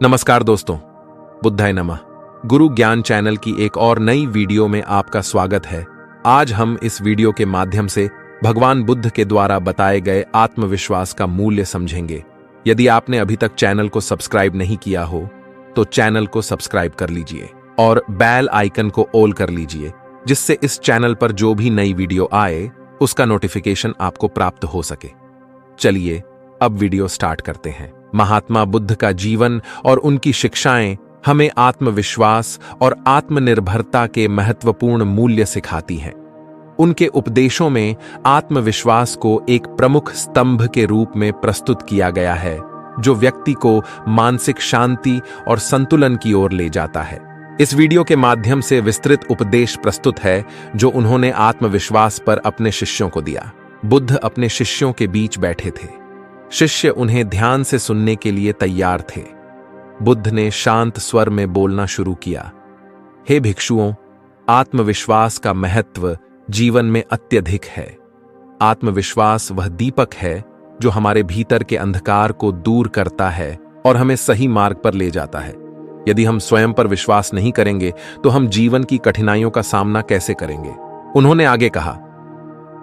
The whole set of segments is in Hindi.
नमस्कार दोस्तों, बुद्धाय नमः। गुरु ज्ञान चैनल की एक और नई वीडियो में आपका स्वागत है। आज हम इस वीडियो के माध्यम से भगवान बुद्ध के द्वारा बताए गए आत्मविश्वास का मूल्य समझेंगे। यदि आपने अभी तक चैनल को सब्सक्राइब नहीं किया हो तो चैनल को सब्सक्राइब कर लीजिए और बेल आइकन को ऑल कर लीजिए, जिससे इस चैनल पर जो भी नई वीडियो आए उसका नोटिफिकेशन आपको प्राप्त हो सके। चलिए अब वीडियो स्टार्ट करते हैं। महात्मा बुद्ध का जीवन और उनकी शिक्षाएं हमें आत्मविश्वास और आत्मनिर्भरता के महत्वपूर्ण मूल्य सिखाती हैं। उनके उपदेशों में आत्मविश्वास को एक प्रमुख स्तंभ के रूप में प्रस्तुत किया गया है, जो व्यक्ति को मानसिक शांति और संतुलन की ओर ले जाता है। इस वीडियो के माध्यम से विस्तृत उपदेश प्रस्तुत है जो उन्होंने आत्मविश्वास पर अपने शिष्यों को दिया। बुद्ध अपने शिष्यों के बीच बैठे थे। शिष्य उन्हें ध्यान से सुनने के लिए तैयार थे। बुद्ध ने शांत स्वर में बोलना शुरू किया। हे भिक्षुओं, आत्मविश्वास का महत्व जीवन में अत्यधिक है। आत्मविश्वास वह दीपक है जो हमारे भीतर के अंधकार को दूर करता है और हमें सही मार्ग पर ले जाता है। यदि हम स्वयं पर विश्वास नहीं करेंगे तो हम जीवन की कठिनाइयों का सामना कैसे करेंगे? उन्होंने आगे कहा,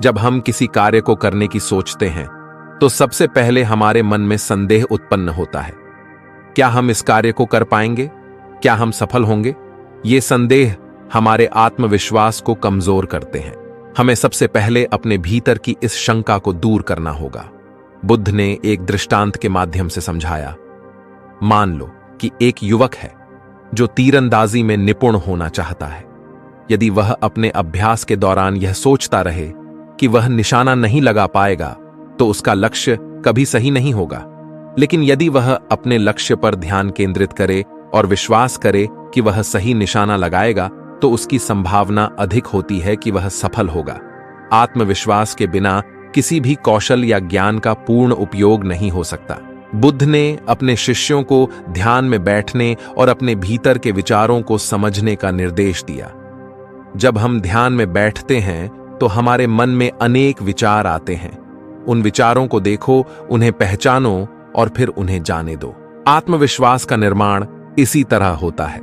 जब हम किसी कार्य को करने की सोचते हैं तो सबसे पहले हमारे मन में संदेह उत्पन्न होता है। क्या हम इस कार्य को कर पाएंगे? क्या हम सफल होंगे? ये संदेह हमारे आत्मविश्वास को कमजोर करते हैं। हमें सबसे पहले अपने भीतर की इस शंका को दूर करना होगा। बुद्ध ने एक दृष्टांत के माध्यम से समझाया। मान लो कि एक युवक है जो तीरंदाजी में निपुण होना चाहता है। यदि वह अपने अभ्यास के दौरान यह सोचता रहे कि वह निशाना नहीं लगा पाएगा तो उसका लक्ष्य कभी सही नहीं होगा। लेकिन यदि वह अपने लक्ष्य पर ध्यान केंद्रित करे और विश्वास करे कि वह सही निशाना लगाएगा तो उसकी संभावना अधिक होती है कि वह सफल होगा। आत्मविश्वास के बिना किसी भी कौशल या ज्ञान का पूर्ण उपयोग नहीं हो सकता। बुद्ध ने अपने शिष्यों को ध्यान में बैठने और अपने भीतर के विचारों को समझने का निर्देश दिया। जब हम ध्यान में बैठते हैं तो हमारे मन में अनेक विचार आते हैं। उन विचारों को देखो, उन्हें पहचानो और फिर उन्हें जाने दो। आत्मविश्वास का निर्माण इसी तरह होता है।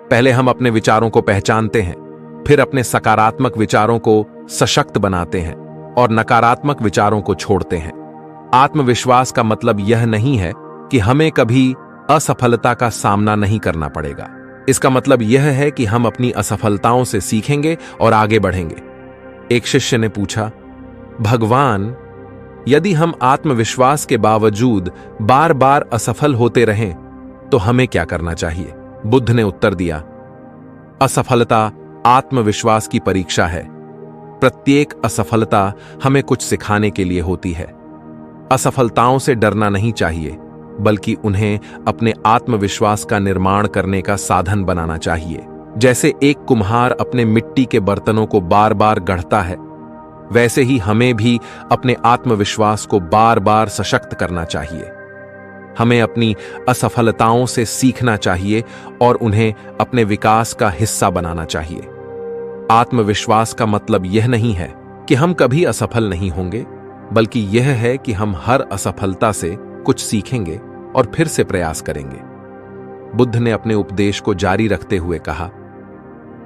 पहले हम अपने विचारों को पहचानते हैं, फिर अपने सकारात्मक विचारों को सशक्त बनाते हैं और नकारात्मक विचारों को छोड़ते हैं। आत्मविश्वास का मतलब यह नहीं है कि हमें कभी असफलता का सामना नहीं करना पड़ेगा। इसका मतलब यह है कि हम अपनी असफलताओं से सीखेंगे और आगे बढ़ेंगे। एक शिष्य ने पूछा, भगवान, यदि हम आत्मविश्वास के बावजूद बार बार असफल होते रहें तो हमें क्या करना चाहिए? बुद्ध ने उत्तर दिया, असफलता आत्मविश्वास की परीक्षा है। प्रत्येक असफलता हमें कुछ सिखाने के लिए होती है। असफलताओं से डरना नहीं चाहिए, बल्कि उन्हें अपने आत्मविश्वास का निर्माण करने का साधन बनाना चाहिए। जैसे एक कुम्हार अपने मिट्टी के बर्तनों को बार बार गढ़ता है, वैसे ही हमें भी अपने आत्मविश्वास को बार बार सशक्त करना चाहिए। हमें अपनी असफलताओं से सीखना चाहिए और उन्हें अपने विकास का हिस्सा बनाना चाहिए। आत्मविश्वास का मतलब यह नहीं है कि हम कभी असफल नहीं होंगे, बल्कि यह है कि हम हर असफलता से कुछ सीखेंगे और फिर से प्रयास करेंगे। बुद्ध ने अपने उपदेश को जारी रखते हुए कहा,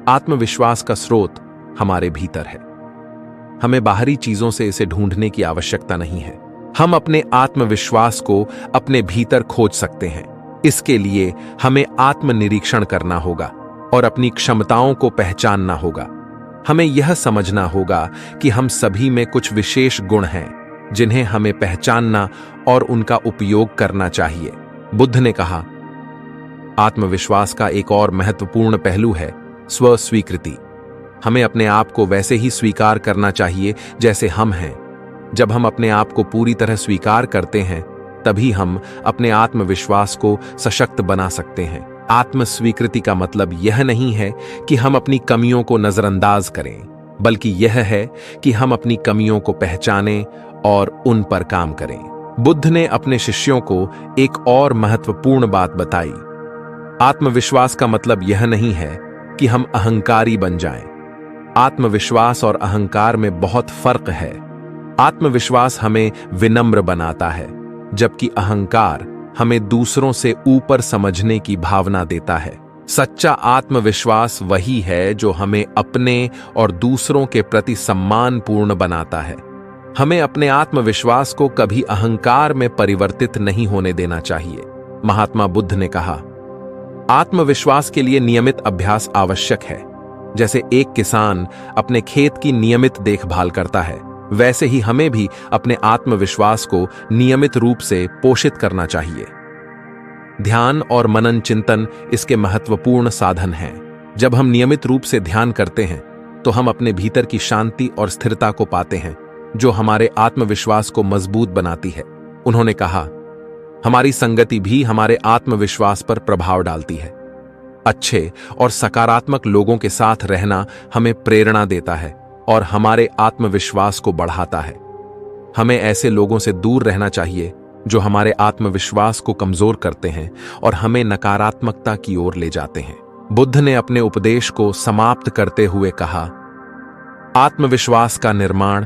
आत्मविश्वास का स्रोत हमारे भीतर है। हमें बाहरी चीजों से इसे ढूंढने की आवश्यकता नहीं है। हम अपने आत्मविश्वास को अपने भीतर खोज सकते हैं। इसके लिए हमें आत्मनिरीक्षण करना होगा और अपनी क्षमताओं को पहचानना होगा। हमें यह समझना होगा कि हम सभी में कुछ विशेष गुण हैं जिन्हें हमें पहचानना और उनका उपयोग करना चाहिए। बुद्ध ने कहा, आत्मविश्वास का एक और महत्वपूर्ण पहलू है स्व-स्वीकृति। हमें अपने आप को वैसे ही स्वीकार करना चाहिए जैसे हम हैं। जब हम अपने आप को पूरी तरह स्वीकार करते हैं, तभी हम अपने आत्मविश्वास को सशक्त बना सकते हैं। आत्मस्वीकृति का मतलब यह नहीं है कि हम अपनी कमियों को नजरअंदाज करें, बल्कि यह है कि हम अपनी कमियों को पहचानें और उन पर काम करें। बुद्ध ने अपने शिष्यों को एक और महत्वपूर्ण बात बताई। आत्मविश्वास का मतलब यह नहीं है कि हम अहंकारी बन जाएं। आत्मविश्वास और अहंकार में बहुत फर्क है। आत्मविश्वास हमें विनम्र बनाता है, जबकि अहंकार हमें दूसरों से ऊपर समझने की भावना देता है। सच्चा आत्मविश्वास वही है जो हमें अपने और दूसरों के प्रति सम्मानपूर्ण बनाता है। हमें अपने आत्मविश्वास को कभी अहंकार में परिवर्तित नहीं होने देना चाहिए। महात्मा बुद्ध ने कहा, आत्मविश्वास के लिए नियमित अभ्यास आवश्यक है। जैसे एक किसान अपने खेत की नियमित देखभाल करता है, वैसे ही हमें भी अपने आत्मविश्वास को नियमित रूप से पोषित करना चाहिए। ध्यान और मनन चिंतन इसके महत्वपूर्ण साधन हैं। जब हम नियमित रूप से ध्यान करते हैं तो हम अपने भीतर की शांति और स्थिरता को पाते हैं, जो हमारे आत्मविश्वास को मजबूत बनाती है। उन्होंने कहा, हमारी संगति भी हमारे आत्मविश्वास पर प्रभाव डालती है। अच्छे और सकारात्मक लोगों के साथ रहना हमें प्रेरणा देता है और हमारे आत्मविश्वास को बढ़ाता है। हमें ऐसे लोगों से दूर रहना चाहिए जो हमारे आत्मविश्वास को कमजोर करते हैं और हमें नकारात्मकता की ओर ले जाते हैं। बुद्ध ने अपने उपदेश को समाप्त करते हुए कहा, आत्मविश्वास का निर्माण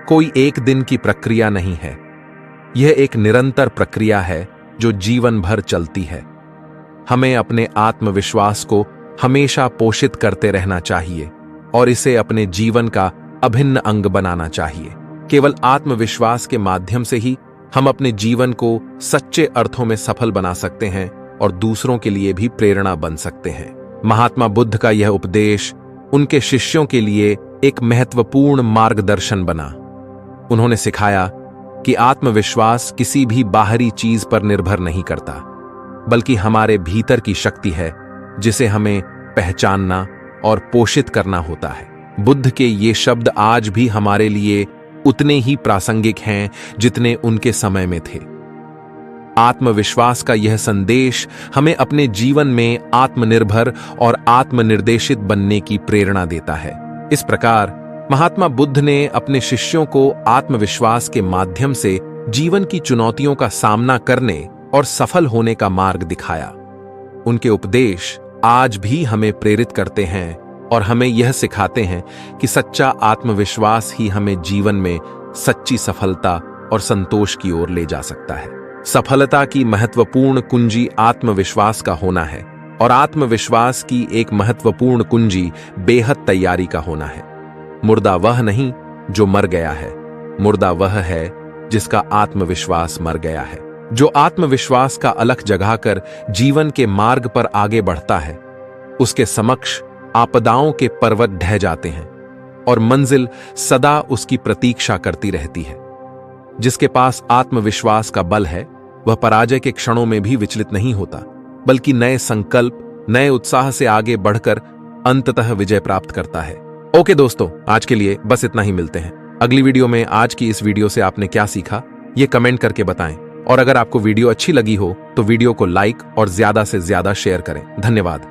कोई एक दिन की प्रक्रिया नहीं है। यह एक निरंतर प्रक्रिया है जो जीवन भर चलती है। हमें अपने आत्मविश्वास को हमेशा पोषित करते रहना चाहिए और इसे अपने जीवन का अभिन्न अंग बनाना चाहिए। केवल आत्मविश्वास के माध्यम से ही हम अपने जीवन को सच्चे अर्थों में सफल बना सकते हैं और दूसरों के लिए भी प्रेरणा बन सकते हैं। महात्मा बुद्ध का यह उपदेश उनके शिष्यों के लिए एक महत्वपूर्ण मार्गदर्शन बना। उन्होंने सिखाया कि आत्मविश्वास किसी भी बाहरी चीज पर निर्भर नहीं करता, बल्कि हमारे भीतर की शक्ति है जिसे हमें पहचानना और पोषित करना होता है। बुद्ध के ये शब्द आज भी हमारे लिए उतने ही प्रासंगिक हैं जितने उनके समय में थे। आत्मविश्वास का यह संदेश हमें अपने जीवन में आत्मनिर्भर और आत्मनिर्देशित बनने की प्रेरणा देता है। इस प्रकार महात्मा बुद्ध ने अपने शिष्यों को आत्मविश्वास के माध्यम से जीवन की चुनौतियों का सामना करने और सफल होने का मार्ग दिखाया। उनके उपदेश आज भी हमें प्रेरित करते हैं और हमें यह सिखाते हैं कि सच्चा आत्मविश्वास ही हमें जीवन में सच्ची सफलता और संतोष की ओर ले जा सकता है। सफलता की महत्वपूर्ण कुंजी आत्मविश्वास का होना है और आत्मविश्वास की एक महत्वपूर्ण कुंजी बेहद तैयारी का होना है। मुर्दा वह नहीं जो मर गया है, मुर्दा वह है जिसका आत्मविश्वास मर गया है। जो आत्मविश्वास का अलख जगाकर जीवन के मार्ग पर आगे बढ़ता है, उसके समक्ष आपदाओं के पर्वत ढह जाते हैं और मंजिल सदा उसकी प्रतीक्षा करती रहती है। जिसके पास आत्मविश्वास का बल है, वह पराजय के क्षणों में भी विचलित नहीं होता, बल्कि नए संकल्प, नए उत्साह से आगे बढ़कर अंततः विजय प्राप्त करता है। ओके दोस्तों, आज के लिए बस इतना ही। मिलते हैं अगली वीडियो में। आज की इस वीडियो से आपने क्या सीखा, ये कमेंट करके बताएं। और अगर आपको वीडियो अच्छी लगी हो तो वीडियो को लाइक और ज्यादा से ज्यादा शेयर करें। धन्यवाद।